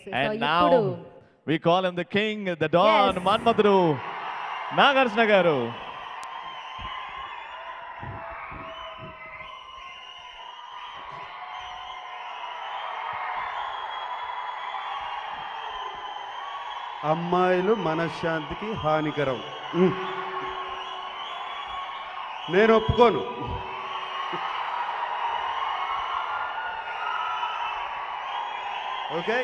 And ఇప్పుడు now we call him the king, the Don, Yes. Manmadru, Nagarjuna garu. అమ్మాయిలు మనశ్శాంతికి హానికరం. నేను ఒప్పుకోను. ఓకే,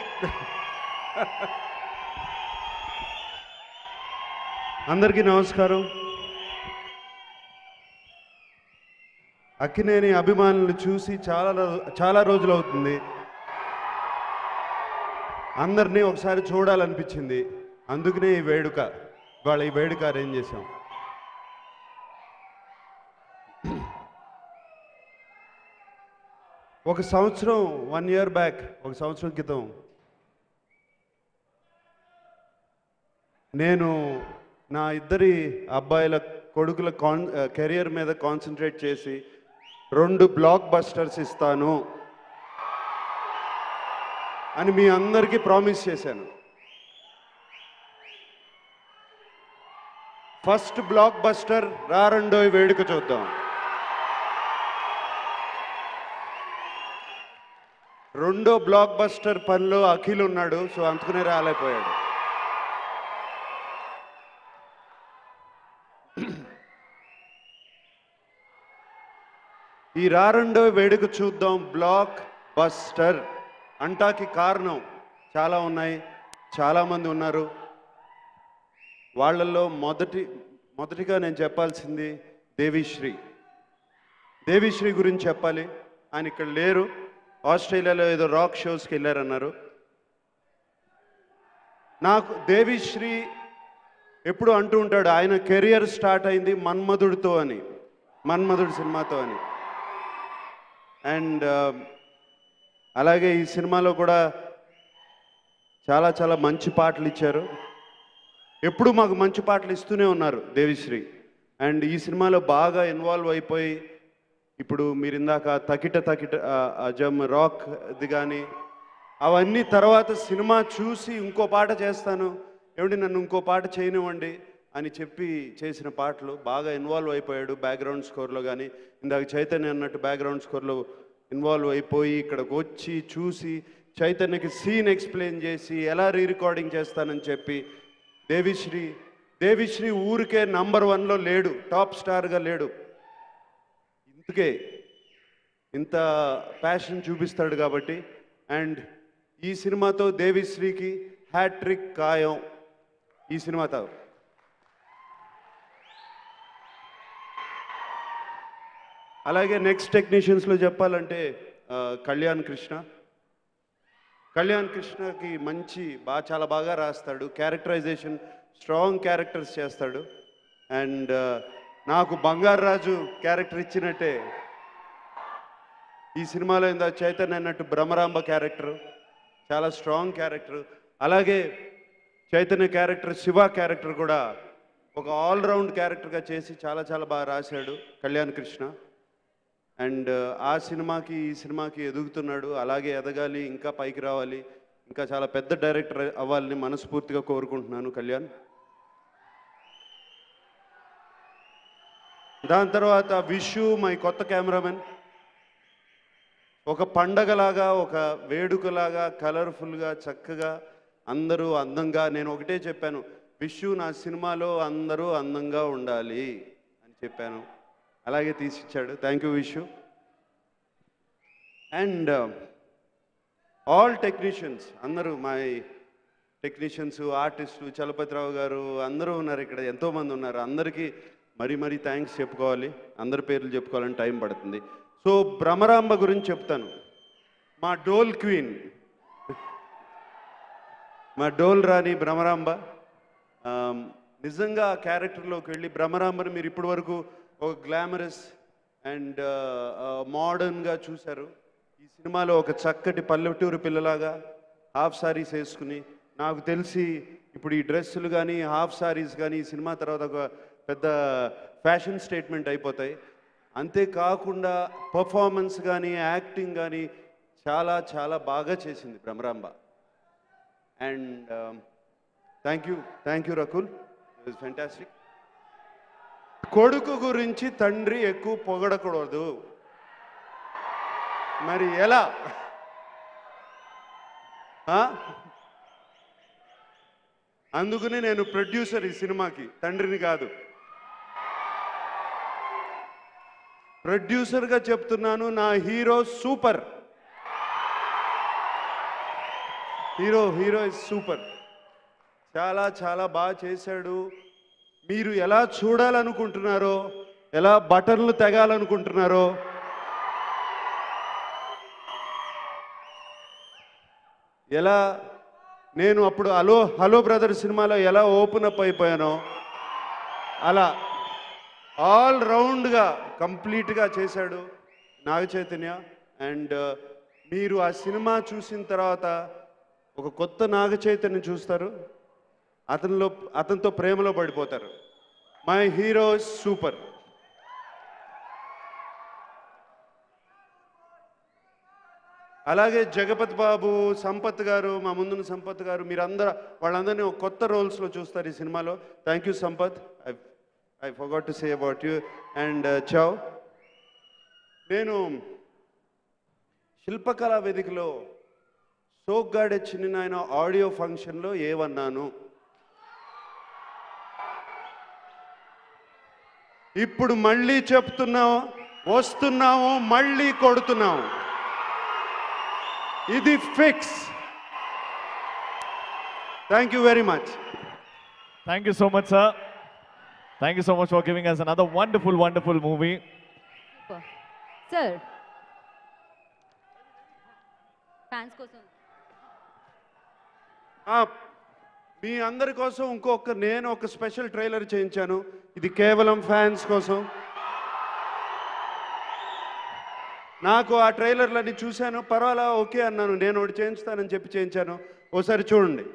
అందరికీ నమస్కారం. అక్కినేని అభిమానులు చూసి చాలా రోజులు అవుతుంది. అందరినీ ఒకసారి చూడాలనిపించింది. అందుకనే ఈ వేడుక, ఇవాళ ఈ వేడుక అరేంజ్ చేశాం. ఒక సంవత్సరం 1 year బ్యాక్, ఒక సంవత్సరం క్రితం నేను నా ఇద్దరి అబ్బాయిల కొడుకుల కెరియర్ మీద కాన్సన్ట్రేట్ చేసి 2 బ్లాక్ బస్టర్స్ ఇస్తాను అని మీ అందరికీ ప్రామిస్ చేశాను. ఫస్ట్ బ్లాక్ బస్టర్ రారండోయ్ వేడుక చూద్దాం. రెండో బ్లాక్ బస్టర్ పనిలో అఖిల్ ఉన్నాడు, సో అందుకునే రాలేకపోయాడు. ఈ రారండో వేడుక చూద్దాం బ్లాక్ బస్టర్ అంటాకి కారణం చాలా ఉన్నాయి, చాలామంది ఉన్నారు. వాళ్ళల్లో మొదటిగా నేను చెప్పాల్సింది దేవిశ్రీ గురించి చెప్పాలి. ఆయన ఇక్కడ లేరు, ఆస్ట్రేలియాలో ఏదో రాక్ షోస్కి వెళ్ళారన్నారు. నాకు దేవిశ్రీ ఎప్పుడు అంటూ ఉంటాడు, ఆయన కెరియర్ స్టార్ట్ అయింది మన్మధుడితో అని, మన్మధుడు సినిమాతో అని. అండ్ అలాగే ఈ సినిమాలో కూడా చాలా మంచి పాటలు ఇచ్చారు. ఎప్పుడు మాకు మంచి పాటలు ఇస్తూనే ఉన్నారు దేవిశ్రీ. అండ్ ఈ సినిమాలో బాగా ఇన్వాల్వ్ అయిపోయి ఇప్పుడు మీరు ఇందాక తకిట అజమ్ రాక్ ఇది కానీ అవన్నీ తర్వాత సినిమా చూసి ఇంకో పాట చేస్తాను, ఏమిటి నన్ను ఇంకో పాట చేయనివ్వండి అని చెప్పి చేసిన పాటలు. బాగా ఇన్వాల్వ్ అయిపోయాడు బ్యాక్గ్రౌండ్ స్కోర్లో కానీ. ఇందాక చైతన్య అన్నట్టు బ్యాక్గ్రౌండ్ స్కోర్లో ఇన్వాల్వ్ అయిపోయి ఇక్కడికి వచ్చి చూసి చైతన్యకి సీన్ ఎక్స్ప్లెయిన్ చేసి ఎలా రీరికార్డింగ్ చేస్తానని చెప్పి దేవిశ్రీ ఊరికే నంబర్ 1లో లేడు, టాప్ స్టార్గా లేడు. ఇందుకే ఇంత ప్యాషన్ చూపిస్తాడు కాబట్టి. అండ్ ఈ సినిమాతో దేవిశ్రీకి హ్యాట్రిక్ ఖాయం ఈ సినిమాతో. అలాగే నెక్స్ట్ టెక్నీషియన్స్లో చెప్పాలంటే కళ్యాణ్ కృష్ణకి మంచి చాలా బాగా రాస్తాడు, క్యారెక్టరైజేషన్ స్ట్రాంగ్ క్యారెక్టర్స్ చేస్తాడు. అండ్ నాకు బంగారు రాజు క్యారెక్టర్ ఇచ్చినట్టే ఈ సినిమాలో ఇందా చైతన్య అన్నట్టు బ్రహ్మరాంబ క్యారెక్టర్ చాలా స్ట్రాంగ్ క్యారెక్టర్. అలాగే చైతన్య క్యారెక్టర్ శివ క్యారెక్టర్ కూడా ఒక ఆల్రౌండ్ క్యారెక్టర్గా చేసి చాలా బాగా రాశాడు కళ్యాణ్ కృష్ణ. అండ్ ఆ సినిమాకి ఈ సినిమాకి ఎదుగుతున్నాడు, అలాగే ఎదగాలి, ఇంకా పైకి రావాలి, ఇంకా చాలా పెద్ద డైరెక్టర్ అవ్వాలని మనస్ఫూర్తిగా కోరుకుంటున్నాను కళ్యాణ్. దాని తర్వాత విషు మై కొత్త కెమెరామెన్. ఒక పండగలాగా, ఒక వేడుకలాగా, కలర్ఫుల్గా, చక్కగా, అందరూ అందంగా. నేను ఒకటే చెప్పాను, విషు నా సినిమాలో అందరూ అందంగా ఉండాలి అని చెప్పాను, అలాగే తీసిచ్చాడు. Thank you Vishu. And all technicians, అందరూ మా టెక్నీషియన్స్, ఆర్టిస్టు, చలపతిరావు గారు అందరూ ఉన్నారు ఇక్కడ, ఎంతోమంది ఉన్నారు. అందరికీ మరీ థ్యాంక్స్ చెప్పుకోవాలి. అందరి పేర్లు చెప్పుకోవాలని టైం పడుతుంది. సో భ్రమరాంబ గురించి చెప్తాను. మా డోల్ క్వీన్, మా డోల్ రాణి భ్రమరాంబ. నిజంగా ఆ క్యారెక్టర్లోకి వెళ్ళి భ్రమరాంబని మీరు ఇప్పటి వరకు ఒక గ్లామరస్ అండ్ మోడర్న్గా చూశారు. ఈ సినిమాలో ఒక చక్కటి పల్లెటూరు పిల్లలాగా హాఫ్ సారీస్ వేసుకుని, నాకు తెలిసి ఇప్పుడు ఈ డ్రెస్సులు కానీ హాఫ్ సారీస్ కానీ ఈ సినిమా తర్వాత ఒక పెద్ద ఫ్యాషన్ స్టేట్మెంట్ అయిపోతాయి. అంతేకాకుండా పర్ఫార్మెన్స్ కానీ యాక్టింగ్ కానీ చాలా బాగా చేసింది Bhramaramba. And thank you Rakul, it was fantastic. కొడుకు గురించి తండ్రి ఎక్కువ పొగడకూడదు, మరి ఎలా? అందుకని నేను ప్రొడ్యూసర్ ఈ సినిమాకి, తండ్రిని కాదు. ప్రొడ్యూసర్గా చెప్తున్నాను, నా hero super. Hero is super. చాలా చాలా బాగా చేశాడు. మీరు ఎలా చూడాలనుకుంటున్నారో, ఎలా బటన్లు తెగాలనుకుంటున్నారో, ఎలా నేను అప్పుడు హలో బ్రదర్ సినిమాలో ఎలా ఓపెన్ అప్ అయిపోయానో అలా ఆల్ రౌండ్గా కంప్లీట్గా చేశాడు నాగ చైతన్య. అండ్ మీరు ఆ సినిమా చూసిన తర్వాత ఒక కొత్త నాగ చైతన్యం చూస్తారు, అతనితో ప్రేమలో పడిపోతారు. My hero super. అలాగే జగపతి బాబు, సంపత్ గారు, మా ముందున్న సంపత్ గారు, వాళ్ళందరినీ ఒక కొత్త రోల్స్లో చూస్తారు ఈ సినిమాలో. Thank you Sampath. I forgot to say about you. And చావ్, నేను శిల్పకళా వేదికలో సోగ్గాడే చిన్న నాయన ఆడియో ఫంక్షన్లో ఏమన్నాను, ఇప్పుడు మళ్ళీ చెప్తున్నాము, వస్తున్నాము, మళ్ళీ కొడుతున్నాము. ఇది fix. Thank you very much. Thank you so much, sir. Thank you so much for giving us another wonderful movie. Sir, fans కోసం మీ అందరి కోసం నేను ఒక స్పెషల్ ట్రైలర్ చేయించాను. ఇది కేవలం ఫ్యాన్స్ కోసం. నాకు ఆ ట్రైలర్లన్నీ చూశాను, పర్వాలా ఓకే అన్నాను, నేను ఒకటి చేయించుతానని చెప్పి చేయించాను. ఓసారి చూడండి.